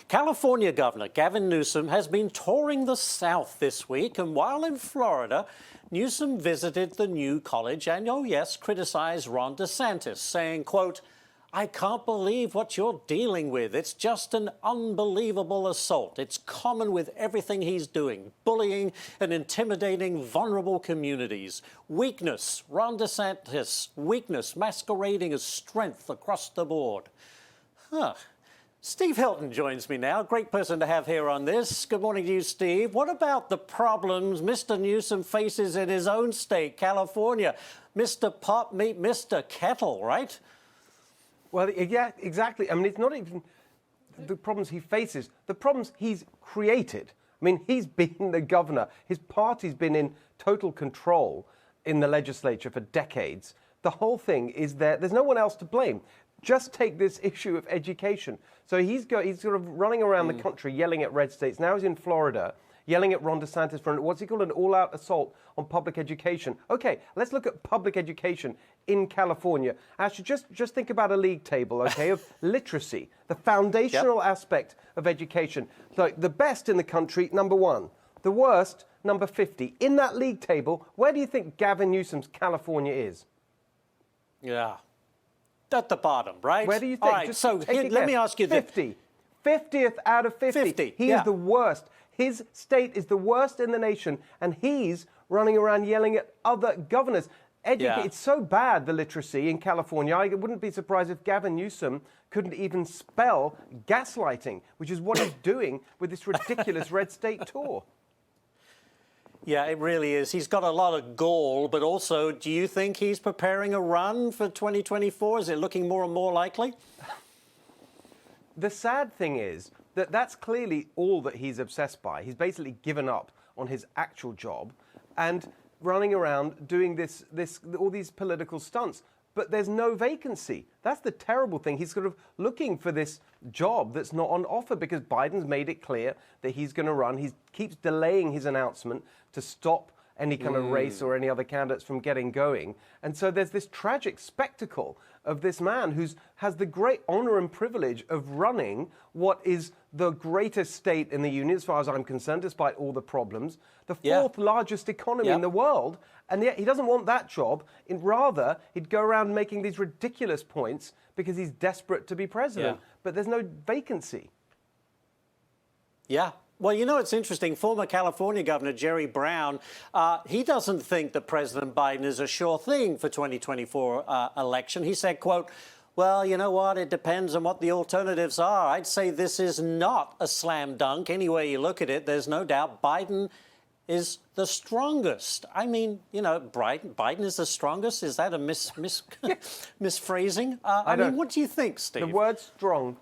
California Governor Gavin Newsom has been touring the South this week, and while in Florida, Newsom visited the new college and, oh yes, criticized Ron DeSantis, saying, quote, "I can't believe what you're dealing with. It's just an unbelievable assault. It's common with everything he's doing, bullying and intimidating vulnerable communities. Weakness, Ron DeSantis, weakness masquerading as strength across the board." Huh. Steve Hilton joins me now. Great person to have here on this. Good morning to you, Steve. What about the problems Mr. Newsom faces in his own state, California? Mr. Pot meet Mr. Kettle, right? Well, yeah, exactly. I mean, it's not even the problems he faces, the problems he's created. I mean, he's been the governor. His party's been in total control in the legislature for decades. The whole thing is there's no one else to blame. Just take this issue of education. So he's sort of running around the country yelling at red states. Now he's in Florida yelling at Ron DeSantis for what's he called an all-out assault on public education. Okay, let's look at public education in California. Actually, just think about a league table, okay, of literacy, the foundational aspect of education. So the best in the country, number 1. The worst, number 50. In that league table, where do you think Gavin Newsom's California is? Yeah. At the bottom, right? Where do you think? All right, just so let me ask you this. 50. 50th out of 50. 50, He is the worst. His state is the worst in the nation, and he's running around yelling at other governors. It's so bad, the literacy in California. I wouldn't be surprised if Gavin Newsom couldn't even spell gaslighting, which is what he's doing with this ridiculous red state tour. Yeah, it really is. He's got a lot of gall, but also, do you think he's preparing a run for 2024? Is it looking more and more likely? The sad thing is that that's clearly all that he's obsessed by. He's basically given up on his actual job and running around doing all these political stunts. But there's no vacancy. That's the terrible thing. He's sort of looking for this job that's not on offer because Biden's made it clear that he's going to run. He keeps delaying his announcement to stop any kind of race or any other candidates from getting going. And so there's this tragic spectacle of this man who has the great honor and privilege of running what is the greatest state in the union, as far as I'm concerned, despite all the problems, the fourth largest economy in the world. And yet he doesn't want that job. Rather, he'd go around making these ridiculous points because he's desperate to be president. But there's no vacancy. Yeah. Well, you know, it's interesting. Former California Governor Jerry Brown, he doesn't think that President Biden is a sure thing for 2024 election. He said, quote, "Well, you know what? It depends on what the alternatives are. I'd say this is not a slam dunk. Any way you look at it, there's no doubt Biden is the strongest." I mean, you know, Biden is the strongest? Is that a misphrasing? I mean, what do you think, Steve? The word strong.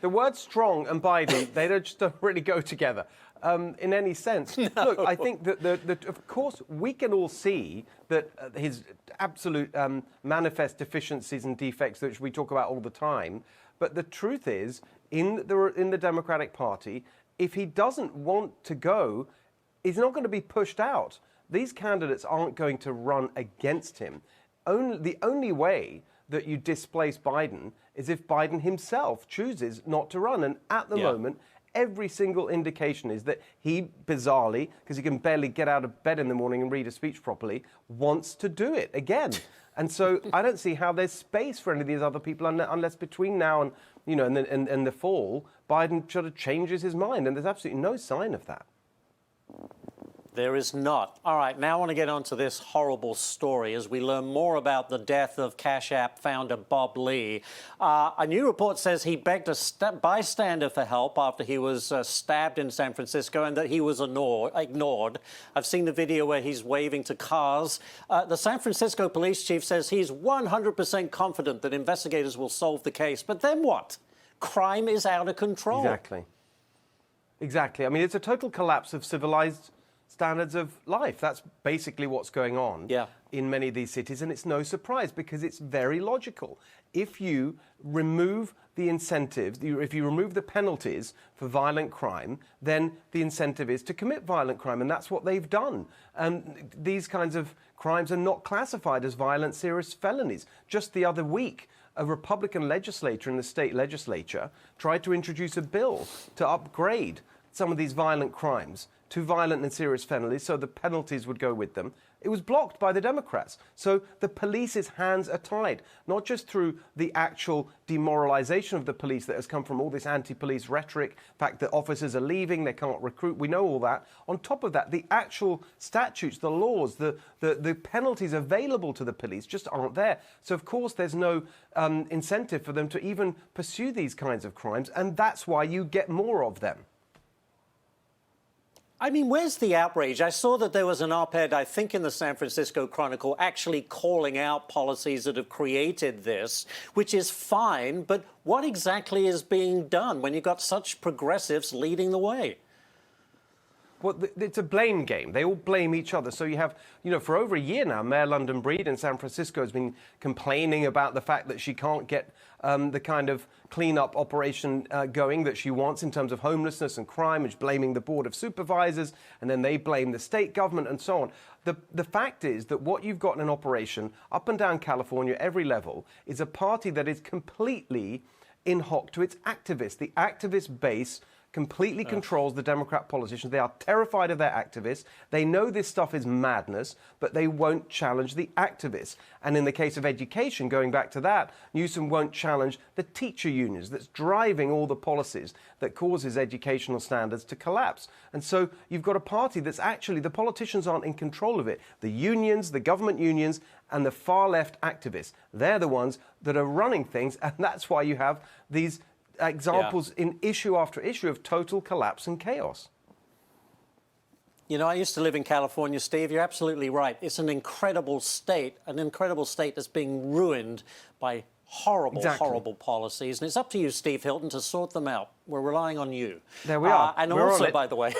The word strong and Biden, they just don't really go together in any sense. No. Look, I think that, of course, we can all see that his absolute manifest deficiencies and defects, which we talk about all the time. But the truth is, in the Democratic Party, if he doesn't want to go, he's not going to be pushed out. These candidates aren't going to run against him. The only way that you displace Biden is if Biden himself chooses not to run. And at the moment, every single indication is that he, bizarrely, because he can barely get out of bed in the morning and read a speech properly, wants to do it again. And so I don't see how there's space for any of these other people unless between now and, you know, and the fall, Biden sort of changes his mind. And there's absolutely no sign of that. There is not. All right, now I want to get on to this horrible story as we learn more about the death of Cash App founder Bob Lee. A new report says he begged a bystander for help after he was stabbed in San Francisco and that he was ignored. I've seen the video where he's waving to cars. The San Francisco police chief says he's 100% confident that investigators will solve the case. But then what? Crime is out of control. Exactly. I mean, it's a total collapse of civilized standards of life. That's basically what's going on in many of these cities, and it's no surprise because it's very logical. If you remove the incentives, if you remove the penalties for violent crime, then the incentive is to commit violent crime, and that's what they've done. And these kinds of crimes are not classified as violent serious felonies. Just the other week, a Republican legislator in the state legislature tried to introduce a bill to upgrade some of these violent crimes to violent and serious felonies, so the penalties would go with them. It was blocked by the Democrats. So the police's hands are tied, not just through the actual demoralization of the police that has come from all this anti-police rhetoric, the fact that officers are leaving, they can't recruit, we know all that. On top of that, the actual statutes, the laws, the penalties available to the police just aren't there. So, of course, there's no incentive for them to even pursue these kinds of crimes, and that's why you get more of them. I mean, where's the outrage? I saw that there was an op-ed, I think, in the San Francisco Chronicle actually calling out policies that have created this, which is fine, but what exactly is being done when you've got such progressives leading the way? Well, it's a blame game. They all blame each other. So you have, for over a year now, Mayor London Breed in San Francisco has been complaining about the fact that she can't get the kind of cleanup operation going that she wants in terms of homelessness and crime, and blaming the Board of Supervisors, and then they blame the state government and so on. The fact is that what you've got in an operation up and down California, every level, is a party that is completely in hock to its activists. The activist base completely controls the Democrat politicians. They are terrified of their activists. They know this stuff is madness, but they won't challenge the activists. And in the case of education, going back to that, Newsom won't challenge the teacher unions that's driving all the policies that causes educational standards to collapse. And so you've got a party that's actually, the politicians aren't in control of it. The unions, the government unions, and the far left activists, they're the ones that are running things, and that's why you have these examples in issue after issue of total collapse and chaos. I used to live in California, Steve. You're absolutely right. It's an incredible state that's being ruined by horrible, horrible policies. And it's up to you, Steve Hilton, to sort them out. We're relying on you. There we are. And We're also, on it. by the way,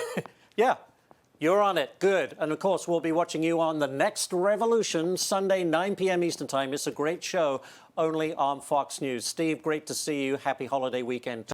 you're on it. Good. And, of course, we'll be watching you on The Next Revolution, Sunday, 9 p.m. Eastern Time. It's a great show, only on Fox News. Steve, great to see you. Happy holiday weekend.